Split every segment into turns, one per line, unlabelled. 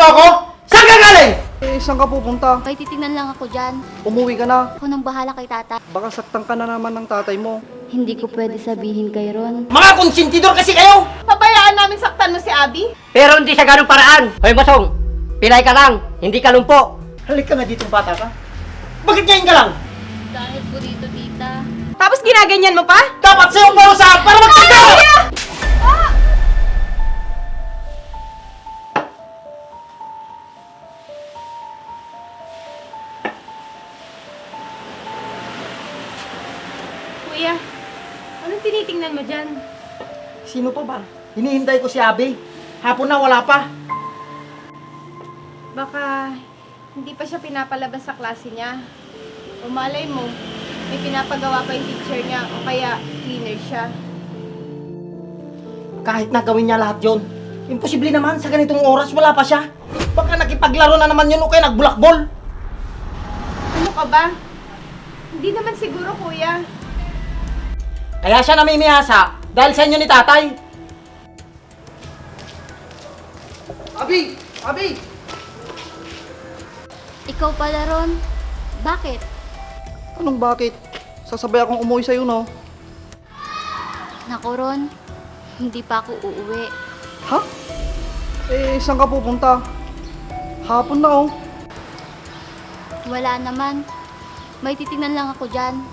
ako? Saan ka galing?
Saan ka pupunta?
May titingnan lang ako dyan.
Umuwi ka na.
Ako nang bahala kay tata.
Baka saktan ka na naman ng tatay mo.
Hindi ko pwede sabihin kay Ron.
Mga konsentidor kasi kayo!
Pabayaan namin saktan mo si Abby?
Pero hindi sa ganung paraan. Hoy, Masong, pilay ka lang, hindi ka lumpo.
Halika nga dito, bata ka. Bakit ngayon ka lang?
Dahil po dito, tita.
Tapos ginaganyan mo pa?
Dapat sa'yo parusahan para magkita!
Kuya, anong tinitingnan mo dyan?
Sino pa ba? Hinihintay ko si Abby. Hapon na, wala pa.
Baka hindi pa siya pinapalabas sa klase niya. O malay mo, may pinapagawa pa yung teacher niya o kaya cleaner siya.
Kahit na gawin niya lahat yon, imposible naman sa ganitong oras, wala pa siya. Baka nakipaglaro na naman yun o kaya nagbulakbol.
Ano ka ba? Hindi naman siguro, kuya.
Kaya siya namimihasa dahil sa inyo ni tatay. Abi! Abi!
Ikaw pala, Ron. Bakit?
Anong bakit? Sasabay akong umuwi sa'yo, no?
Naku, Ron. Hindi pa ako uuwi.
Ha? Saan ka pupunta? Hapon na, oh.
Wala naman. May titingnan lang ako dyan.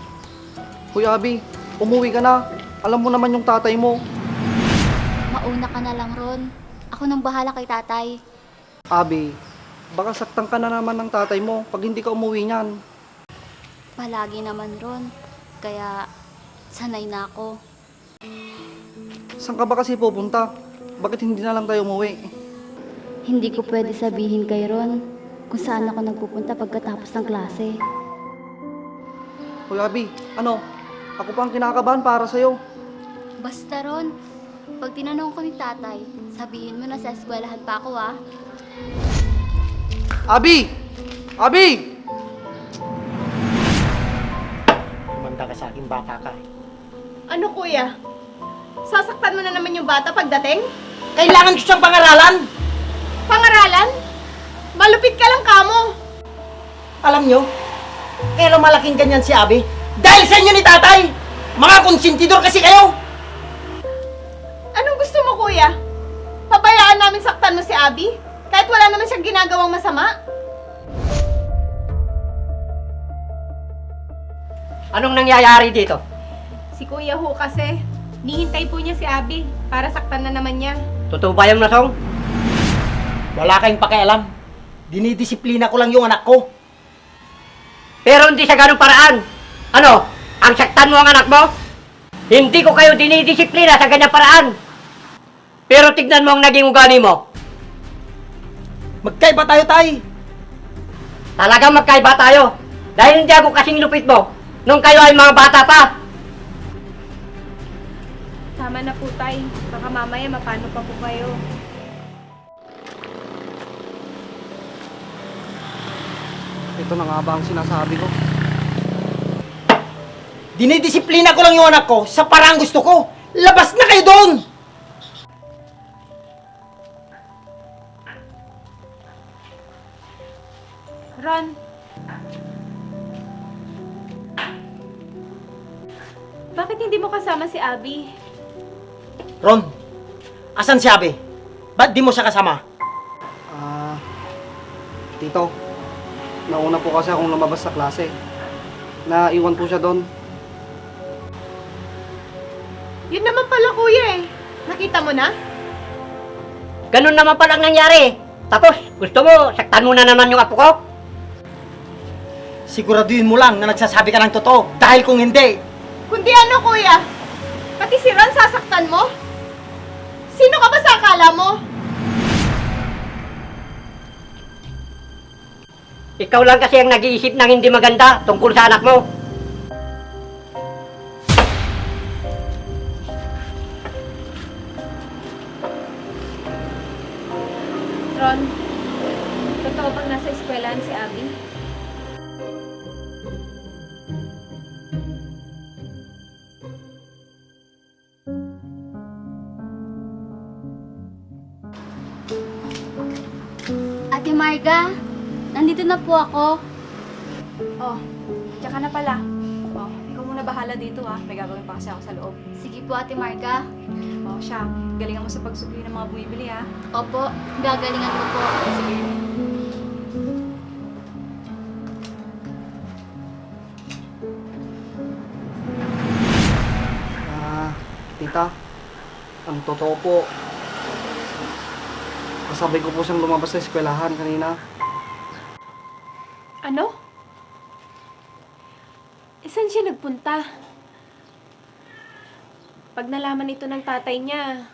Hoy, Abi, umuwi ka na. Alam mo naman yung tatay mo.
Mauna ka na lang, Ron. Ako nang bahala kay tatay.
Abi, baka saktan ka na naman ng tatay mo pag hindi ka umuwi niyan.
Palagi naman, Ron. Kaya, sanay na ako.
Saan ka ba kasi pupunta? Bakit hindi na lang tayo umuwi?
Hindi ko pwede sabihin kay Ron kung saan ako nagpupunta pagkatapos ng klase.
Hoy, Abi, ano? Ako pa ang kinakabahan para sa'yo.
Basta, Ron. Pag tinanong ko ni tatay, sabihin mo na sa eskwelahan pa ako, ah.
Abi! Abi!
Kumanda ka sa akin, bata ka.
Ano, kuya? Sasaktan mo na naman yung bata pagdating?
Kailangan ko siyang pangaralan!
Pangaralan? Malupit ka lang kamo.
Alam nyo, kaya lumalaking ganyan si Abby dahil sa inyo ni tatay! Mga konsentidor kasi kayo!
Anong gusto mo, kuya? Pabayaan namin saktan mo si Abby? Kahit wala naman siyang ginagawang masama?
Anong nangyayari dito?
Si Kuya Hu kasi, nihintay po niya si Abby para saktan na naman niya.
Totoo ba yung Masong?
Wala kayong pakialam. Dinidisiplina ko lang yung anak ko.
Pero hindi sa ganung paraan. Ano? Ang saktan mo ang anak mo? Hindi ko kayo dinidisiplina sa ganyang paraan. Pero tignan mo ang naging ugali mo.
Magkaiba tayo, tay.
Talagang magkaiba tayo. Dahil hindi ako kasing lupit mo nung kayo ay mga bata pa.
Tama na po, tay. Baka mamaya mapano pa po kayo.
Ito na nga ba ang sinasabi ko?
Dinidisiplina ko lang yung anak ko sa parang gusto ko. Labas na kayo doon!
Ron. Bakit hindi mo kasama si Abby?
Ron, asan si Abby? Ba't di mo siya kasama?
Tito, nauna po kasi akong lumabas sa klase. Naiwan po siya doon.
Yun naman pala, kuya eh. Nakita mo na?
Ganun naman palang nangyari. Tapos, gusto mo, saktan mo na naman yung apo ko?
Siguraduhin mo lang na nagsasabi ka ng totoo. Dahil kung hindi,
Kundi ano, kuya? Pati si Ron sasaktan mo? Sino ka ba sa akala mo?
Ikaw lang kasi ang nag-iisip ng hindi maganda tungkol sa anak mo.
Ron, totoo bang nasa eskwelahan si Abby?
Marga, nandito na po ako.
Oh, diyan ka na pala. Oh, ikaw muna bahala dito ha. May gagawin pa kasi ako sa loob.
Sige po, Ate Marga.
Oh, siya. Galingan mo sa pagsugli ng mga bumibili ha.
Opo, gagalingan ko po.
Sige.
Tita, ang totoo po, kasabay ko po siyang lumabas sa eskwelahan kanina.
Ano? Saan siya nagpunta? Pag nalaman ito ng tatay niya,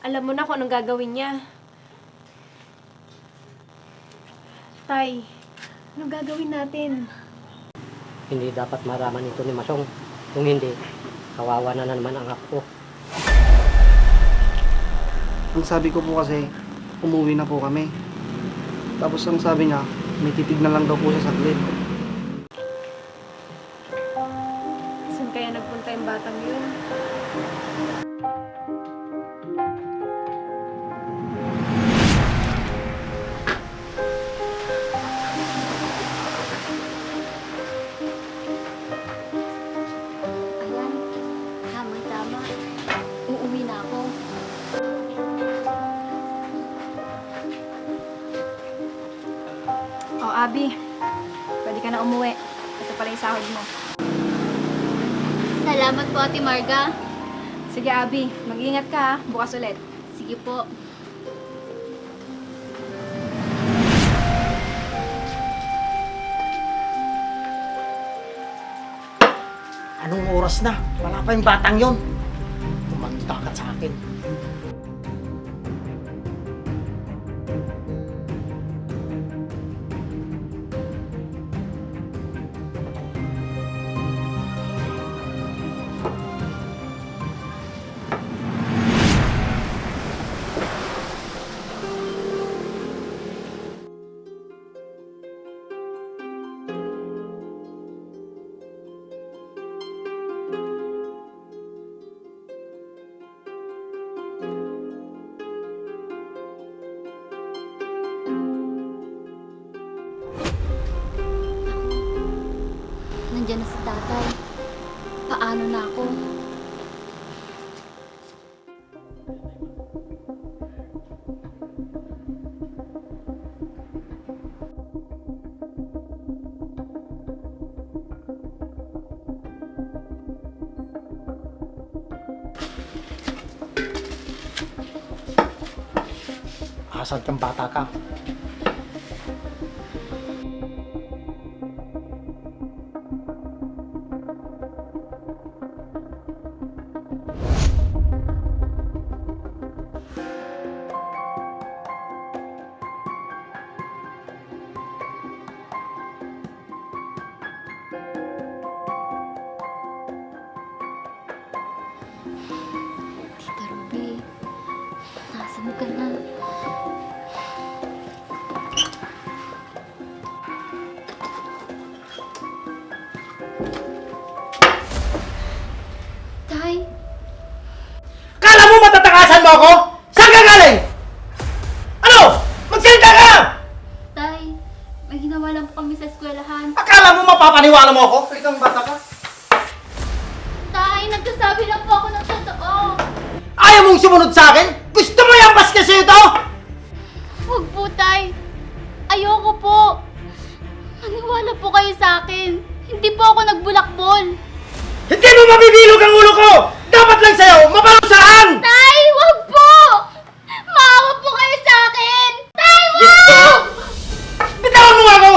alam mo na kung anong gagawin niya. Tay, anong gagawin natin?
Hindi dapat maraman ito ni Masong. Kung hindi, kawawa na naman ang apo ko.
Ang sabi ko po kasi, umuwi na po kami. Tapos ang sabi niya, may titignan lang daw po siya saglit.
Saan kaya nagpunta yung batang yun?
Ayan, tamang-tama. Uuwi na ako.
Oh, Abby. Pwede ka na umuwi. Ito pala yung sahod mo.
Salamat po, Ate Marga.
Sige, Abby. Mag-ingat ka ha. Bukas ulit.
Sige po.
Anong oras na? Wala pa yung batang yon. Kumanta ka sa akin.
Nandiyan na si tatay. Paano na ako?
Asan kang bata ka?
Tita Ruby, nasaan ka na? Tay,
Kala mo matatakasan mo ako? Saan ka galing? Ano? Magsalita ka!
Tay, may ginawa lang po kami sa eskwelahan.
Akala mo mapapaniwala mo ako? Ikang bata ka?
Tay, nagsasabi lang po ako ng totoo.
Ayaw mong sumunod sa akin? Gusto mo yung basket sa'yo ito?
Huwag po, Tay. Ayoko po. Maniwala po kayo sa akin. Hindi po ako nagbulakbol.
Hindi mo mabibilog ang ulo ko! Dapat lang sa'yo, maparusahan!
Tay, wag po! Maawa po kayo sa akin! Tay, wag!
Bitawan mo nga ako!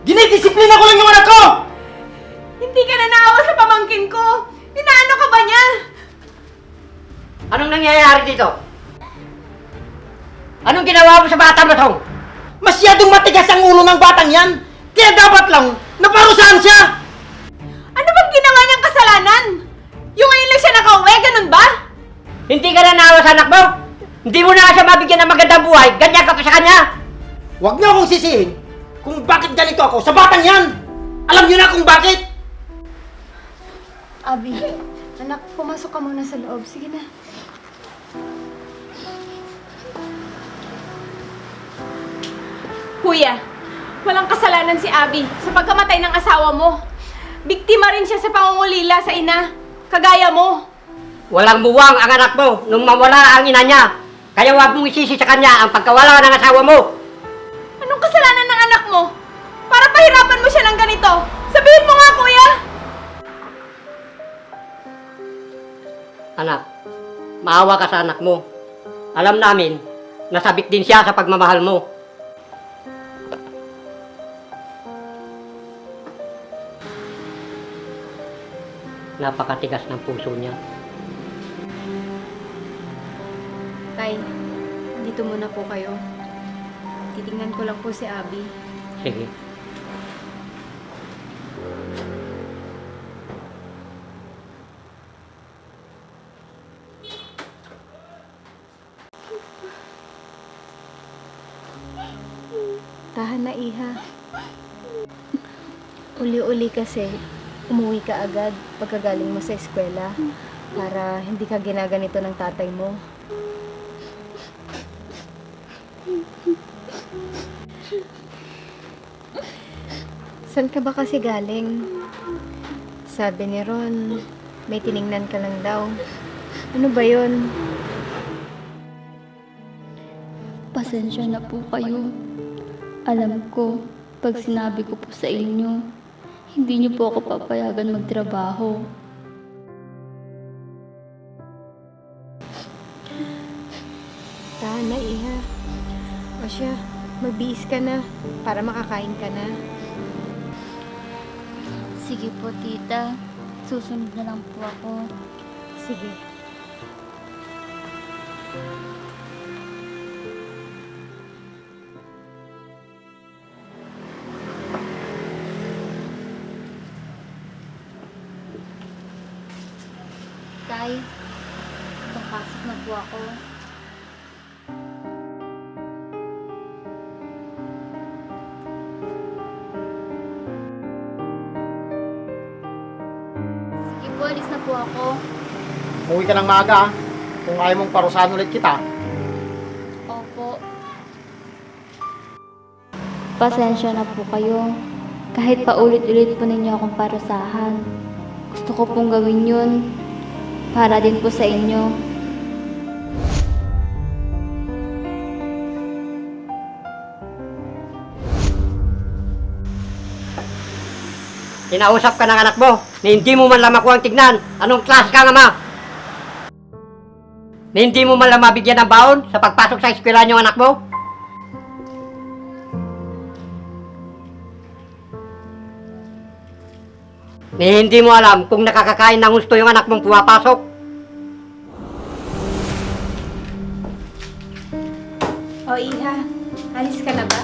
Dinidisiplina ko lang yung anak ko!
Hindi ka na naawa sa pamangkin ko! Inaano ka ba niya?
Anong nangyayari dito? Anong ginawa mo sa bata, Masong?
Masyadong matigas ang ulo ng batang yan! Kaya dapat lang, naparusahan siya!
Ano bang ginawa niyang kasalanan? Yung ngayon lang siya nakauwi, ganun ba?
Hindi ka na naawa sa anak mo? Hindi mo na siya mabigyan ng magandang buhay, ganyan ka pa sa kanya!
Huwag niyo akong sisihin kung bakit ganito ako sa batang yan! Alam niyo na kung bakit!
Abby, anak, pumasok ka muna sa loob. Sige na. Kuya, walang kasalanan si Abby sa pagkamatay ng asawa mo. Biktima rin siya sa pangungulila sa ina, kagaya mo.
Walang muwang ang anak mo nung mawala ang ina niya. Kaya huwag mong isisi sa kanya ang pagkawala ng asawa mo.
Anong kasalanan ng anak mo? Para pahirapan mo siya ng ganito. Sabihin mo nga, kuya!
Anak, maawa ka sa anak mo. Alam namin, nasabik din siya sa pagmamahal mo. Napakatigas ng puso niya.
Tay, dito muna po kayo. Titingnan ko lang po si Abby.
Sige.
Tahan na, Iha. Uli-uli kasi, umuwi ka agad pagkagaling mo sa eskwela para hindi ka ginaganito ng tatay mo. Saan ka ba kasi galing? Sabi ni Ron, may tiningnan ka lang daw. Ano ba yun?
Pasensya na po kayo. Alam ko, pag sinabi ko po sa inyo, hindi niyo po ako papayagan magtrabaho.
Tahan na, Iha. O siya, magbihis ka na para makakain ka na.
Sige po, tita. Susunod na lang po ako.
Sige.
Tay, papasok na po ako. Sige po, alis na po ako.
Umuwi ka ng maaga, ah. Kung ayaw mong parusahan ulit kita.
Opo. Pasensya na po kayo. Kahit paulit-ulit po ninyo akong parusahan. Gusto ko pong gawin yun para din po sa inyo.
Kinausap ka ng anak mo na hindi mo man lang makuha ang tignan. Anong klase ka nga ma? Na hindi mo man lang mabigyan ng baon sa pagpasok sa eskwela niyong anak mo? Na hindi mo alam kung nakakakain ng gusto yung anak mong pumapasok.
O, Iha, alis ka na ba?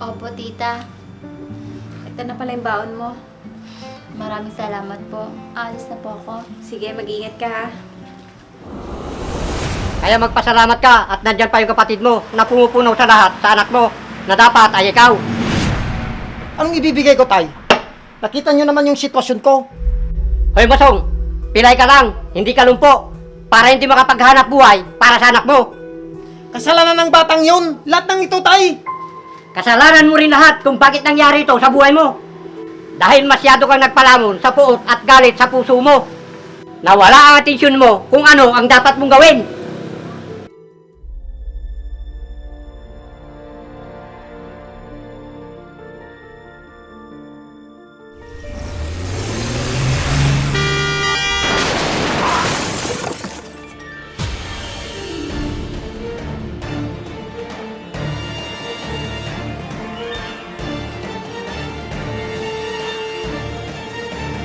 Opo, tita.
Ito na pala yung baon mo.
Maraming salamat po. Alis na po ako.
Sige, mag-ingat ka, ha?
Kaya magpasalamat ka at nandyan pa yung kapatid mo na pumupunaw sa lahat sa anak mo na dapat ay ikaw.
Anong ibibigay ko, Tay? Nakita nyo naman yung sitwasyon ko.
Hoy Basong, pilay ka lang, hindi ka lumpo, para hindi makapaghanap buhay para sa anak mo.
Kasalanan ng batang yun. Lahat ng ito, Tay.
Kasalanan mo rin lahat kung bakit nangyari ito sa buhay mo. Dahil masyado kang nagpalamon sa puot at galit sa puso mo. Nawala ang atensyon mo kung ano ang dapat mong gawin.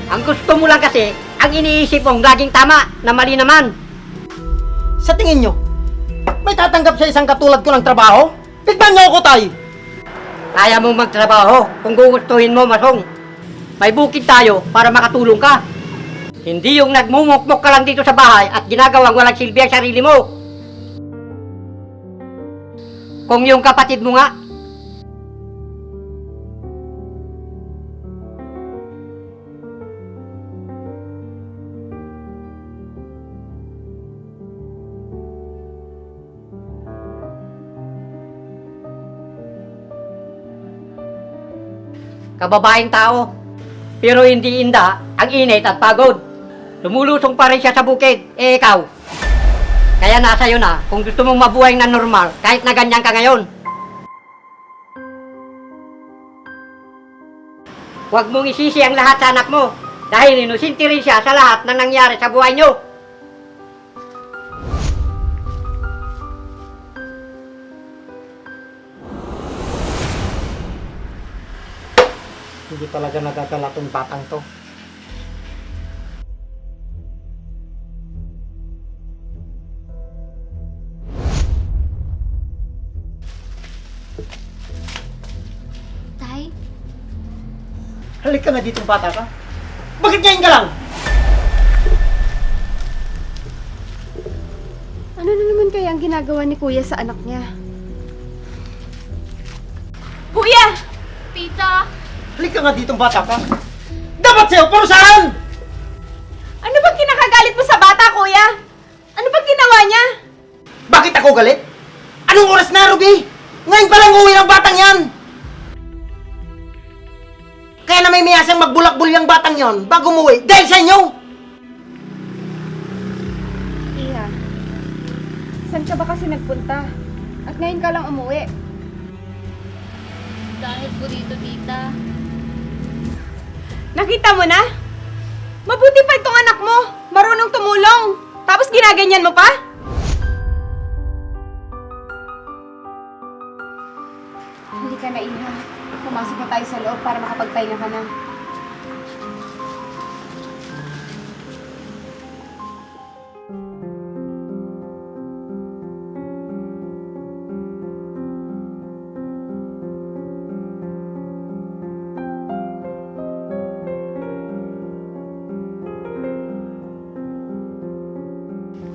Ang gusto mo lang kasi, ang iniisip mong laging tama na mali naman.
Sa tingin nyo, may tatanggap sa isang katulad ko ng trabaho? Tignan nyo ako, Tay.
Kaya mong magtrabaho kung gugustuhin mo, Masong. May bukid tayo para makatulong ka. Hindi yung nagmumukmok ka lang dito sa bahay at ginagawang walang silbi ang sarili mo. Kung yung kapatid mo nga, kababaeng tao. Pero hindi inda ang init at pagod. Lumulusong pa rin siya sa bukid. Eh ikaw, kaya nasa iyo na kung gusto mong mabuhay na normal kahit na ganyan ka ngayon. Huwag mong isisi ang lahat sa anak mo dahil inusinti rin siya sa lahat ng nangyari sa buhay niyo.
Hindi talaga nagagala tong batang to.
Tay,
Halik ka nga dito, bata ka. Bakit ngayon ka lang?
Ano na naman kaya ang ginagawa ni Kuya sa anak niya? Kuya!
Tita!
Halik ka nga dito, bata ka. Dapat sa'yo, pero saan?
Ano bang kinakagalit mo sa bata, Kuya? Ano bang ginawa niya?
Bakit ako galit? Anong oras na, Ruby? Ngayon pa lang uwi ng batang yan! Kaya na may miyasang magbulakbul yung batang yon bago umuwi dahil sa inyo!
Iha, saan ka ba kasi nagpunta? At ngayon ka lang umuwi.
Dahil po dito, tita.
Nakita mo na? Mabuti pa itong anak mo. Marunong tumulong. Tapos ginaganyan mo pa? Hindi ka na, Iha. Pumasok na tayo sa loob para makapagpahinga ka na.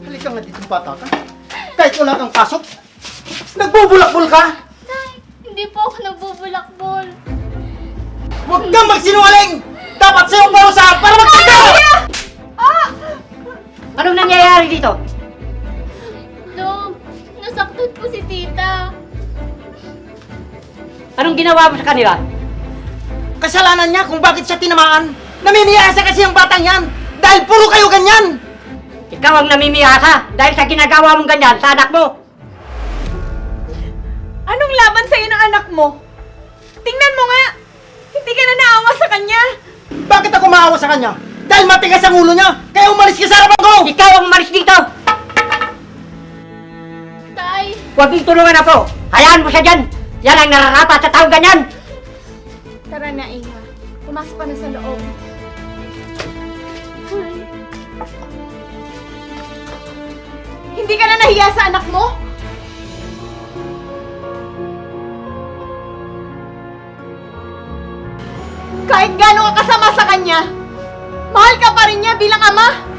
Halik ka nga dito, bata ka. Kahit wala kang pasok, nagbubulakbul ka!
Tay, hindi po ako nagbubulakbol.
Huwag kang magsinungaling! Dapat sa'yo parusahan para magtanda!
Anong nangyayari dito?
Dong, nasaktan po si tita.
Anong ginawa mo sa kanila?
Kasalanan niya kung bakit siya tinamaan. Namimiyasa kasi ang batang yan dahil puro kayo ganyan!
Ikaw ang namimiyasa dahil sa ginagawa mong ganyan sa anak mo.
Anong laban sa'yo ng anak mo? Tingnan mo nga! Hindi ka na naawa sa kanya!
Bakit ako maawa sa kanya? Dahil matigas ang ulo niya, kaya umalis ka sa harapan ko!
Ikaw ang umalis dito!
Tay,
Huwag mong tulungan ako! Hayaan mo siya dyan! Yan ang nararapat sa taong ganyan!
Tara na, Iha. Pumasok ka na sa loob. Hindi ka na nahiya sa anak mo? Kahit gaano ka kasama sa kanya, mahal ka pa rin niya bilang ama.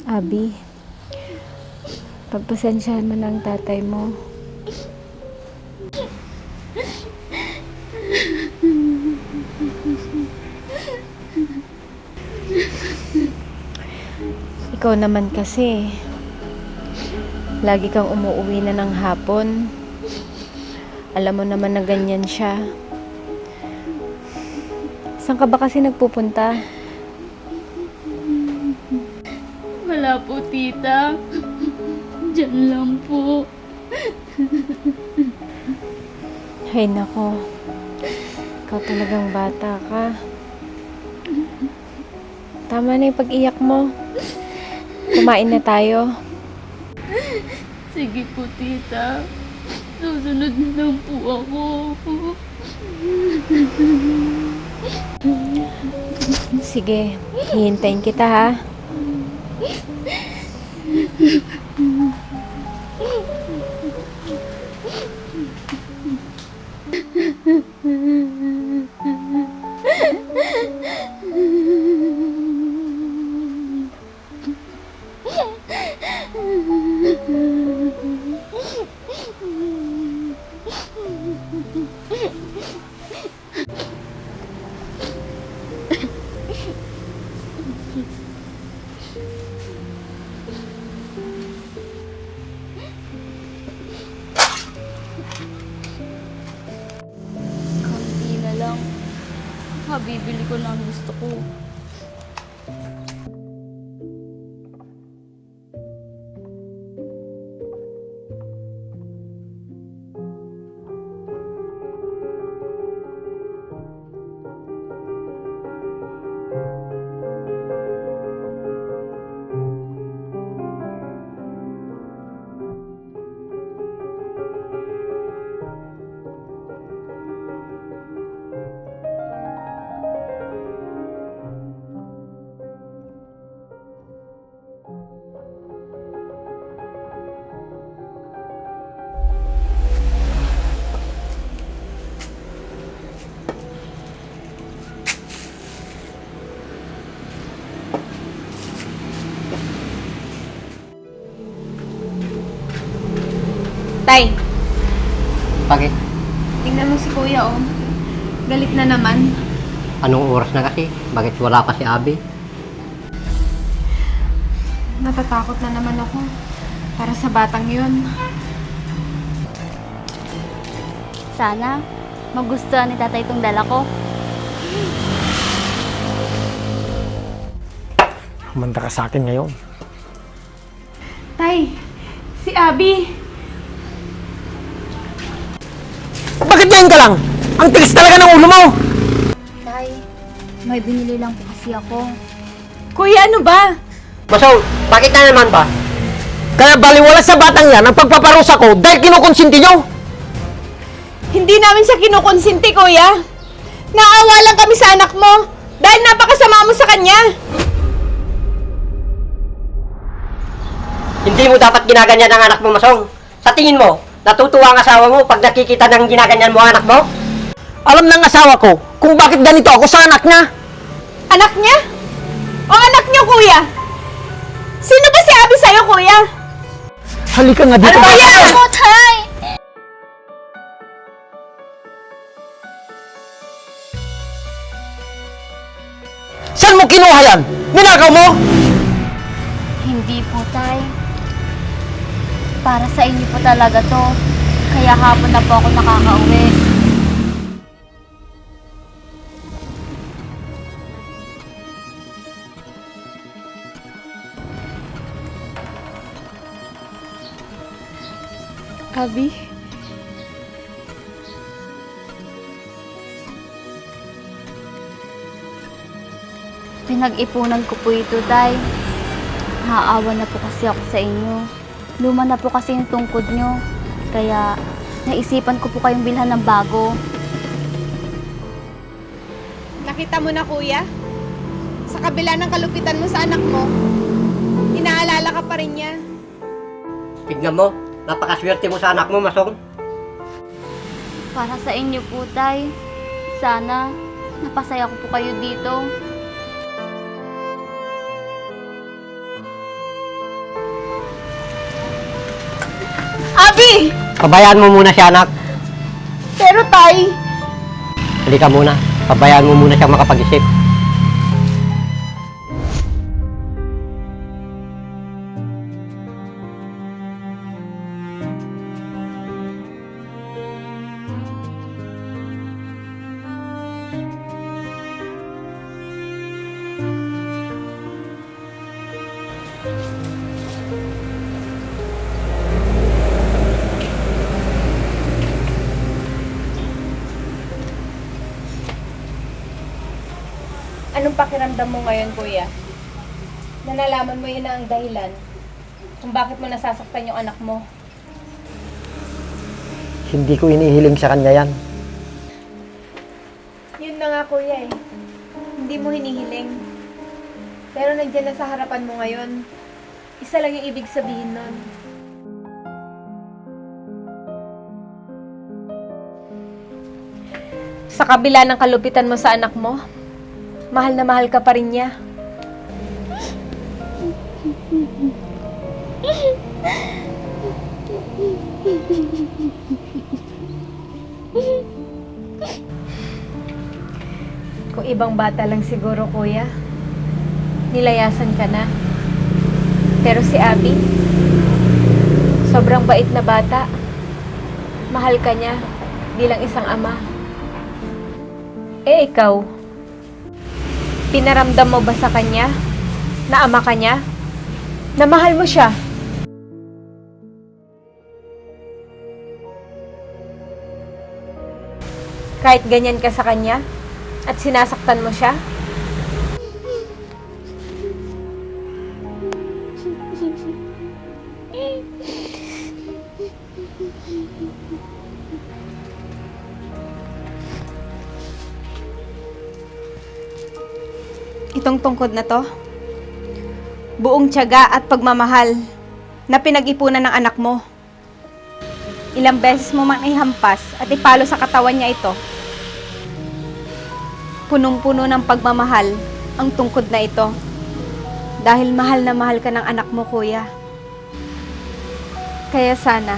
Abi, pagpasensyahan mo ng tatay mo. Ikaw naman kasi, lagi kang umuuwi na ng hapon. Alam mo naman na ganyan siya. Saan ka ba kasi nagpupunta?
wala po tita. Diyan lang po.
Hay nako, ikaw talagang bata ka. Tama na yung pag-iyak mo. Kumain na tayo.
Sige po tita. Susunod na lang po ako.
Sige, hihintayin kita ha.
Kaunti na lang. Mabibili ko na ang gusto ko.
Tay,
Bakit?
tingnan mo si kuya, oh. Galit na naman.
Anong oras na kasi? Bakit wala pa si Abi?
Natatakot na naman ako. Para sa batang yun.
Sana magustuhan ni tatay itong dala ko.
Manda ka sa akin ngayon.
Tay, si Abby.
Bakit yan ka lang? Ang tigas talaga ng ulo mo!
Tay, may binili lang po kasi ako.
Kuya, ano ba?
Masong, bakit na naman ba?
Kaya baliwala sa batang yan ang pagpaparusa ko dahil kinukonsinti nyo!
Hindi namin siya kinukonsinti, kuya. Naawa lang kami sa anak mo dahil napakasama mo sa kanya.
Hindi mo dapat ginaganyan ang anak mo, Masong. Sa tingin mo, natutuwa ang asawa mo pag nakikita ng ginaganyan mo ang anak mo?
Alam ng asawa ko kung bakit ganito ako sa anak niya!
Anak niya? O anak niyo, kuya? Sino ba si Abby sa'yo, kuya?
Halika nga dito!
Ano ba yan?
Ako, tay!
Saan mo kinuha yan? Ninakaw mo?
Hindi po, tay. Para sa inyo po talaga to. Kaya hapon na po ako nakakauwi.
Abby?
Pinag-ipunan ko po ito, tay. Naaawa na po kasi ako sa inyo. Luma na po kasi yung tungkod nyo. Kaya naisipan ko po kayong bilhan ng bago.
Nakita mo na, kuya? Sa kabila ng kalupitan mo sa anak mo, inaalala ka pa rin niya.
Tignan mo, napakaswerte mo sa anak mo, Masong.
Para sa inyo po, tay. Sana napasaya ko po kayo dito.
Abby!
Pabayaan mo muna siya, anak.
Pero tay,
Halika muna. Pabayaan mo muna siyang makapag-isip.
anong pakiramdam mo ngayon, kuya? Na nalaman mo yun na ang dahilan kung bakit mo nasasaktan yung anak mo.
Hindi ko inihiling sa kanya yan.
Yun na nga, kuya eh. Hindi mo hinihiling. Pero nandiyan na sa harapan mo ngayon. Isa lang yung ibig sabihin nun. Sa kabila ng kalupitan mo sa anak mo, mahal na mahal ka pa rin niya. Kung ibang bata lang siguro, kuya, nilayasan ka na. Pero si Abby, sobrang bait na bata. Mahal ka niya bilang isang ama. Eh ikaw, pinaramdam mo ba sa kanya na ama ka niya? Na mahal mo siya? Kahit ganyan ka sa kanya at sinasaktan mo siya? Itong tungkod na to, buong tiyaga at pagmamahal na pinag-ipunan ng anak mo. Ilang beses mo mang ihampas at ipalo sa katawan niya ito. Punong-puno ng pagmamahal ang tungkod na ito. Dahil mahal na mahal ka ng anak mo, kuya. Kaya sana,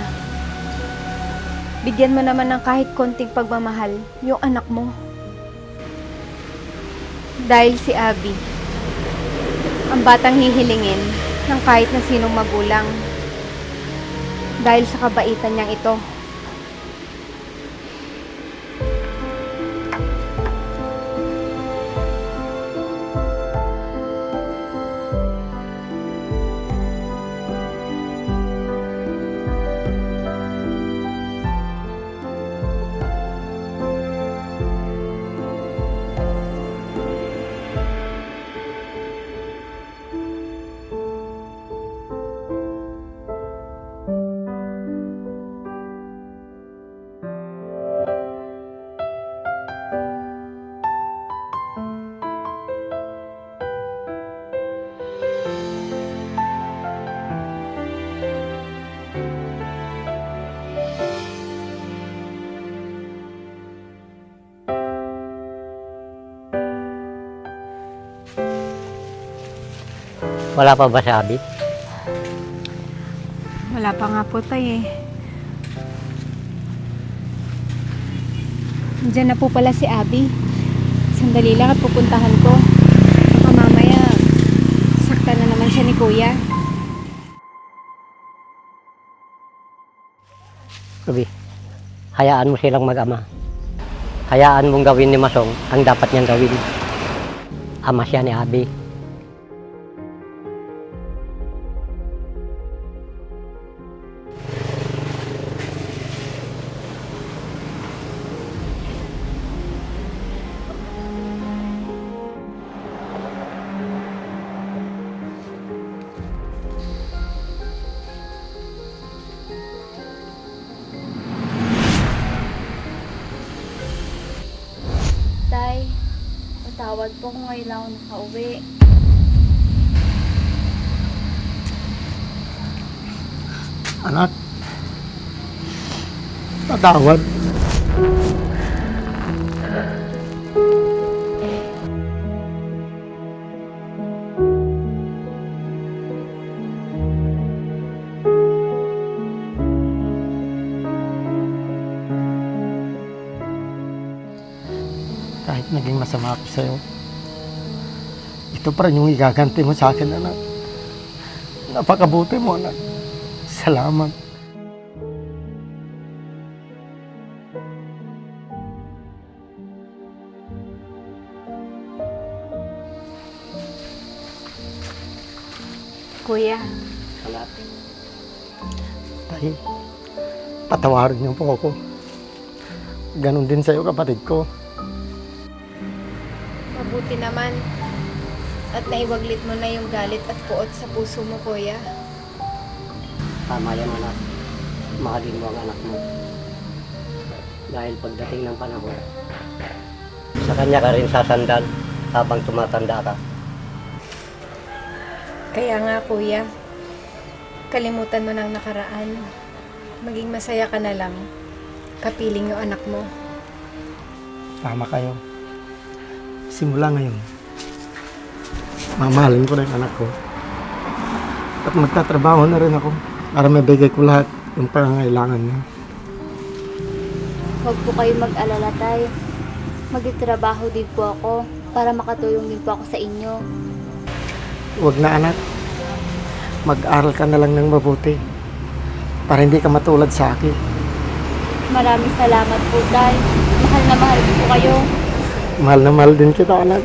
bigyan mo naman ng kahit konting pagmamahal yung anak mo. Dahil si Abby, ang batang hihilingin ng kahit na sinong magulang. Dahil sa kabaitan niyang ito.
Wala pa ba si Abby?
Wala pa nga po tay eh. Diyan na po pala si Abby. Sandali lang at pupuntahan ko. Baka mamaya, saktan na naman siya ni kuya.
Ruby, hayaan mo silang mag-ama. Hayaan mong gawin ni Masong ang dapat niyang gawin. Ama siya ni Abby.
Tay, patawad po kung ngayon lang ako nakauwi.
Anak, patawad. Kahit naging masama ako sa'yo, ito pa rin yung igaganti mo sa akin, anak. Napakabuti mo, anak. Salamat.
Kuya,
Salamat.
Tay, patawarin niyo po ako. Ganon din sa'yo, kapatid ko.
mabuti naman. At naiwaglit mo na yung galit at puot sa puso mo, kuya.
Tama yan, anak. Mahalin mo ang anak mo. Dahil pagdating ng panahon, sa kanya ka rin sasandal habang tumatanda ka.
Kaya nga, kuya, kalimutan mo ng nakaraan. Maging masaya ka na lang. Kapiling yung anak mo.
magkasama kayo. Simula ngayon, mamahalin ko na yung anak ko. At magtatrabaho na rin ako para mabigay ko lahat yung pangangailangan niya.
Huwag po kayo mag-alala, Tay. Magtrabaho din po ako para makatulong din po ako sa inyo.
Huwag na anak, mag-aral ka na lang ng mabuti para hindi ka matulad sa akin.
Maraming salamat po, Tay. Mahal na mahal ko po kayo.
Mahal na mahal din kita, anak.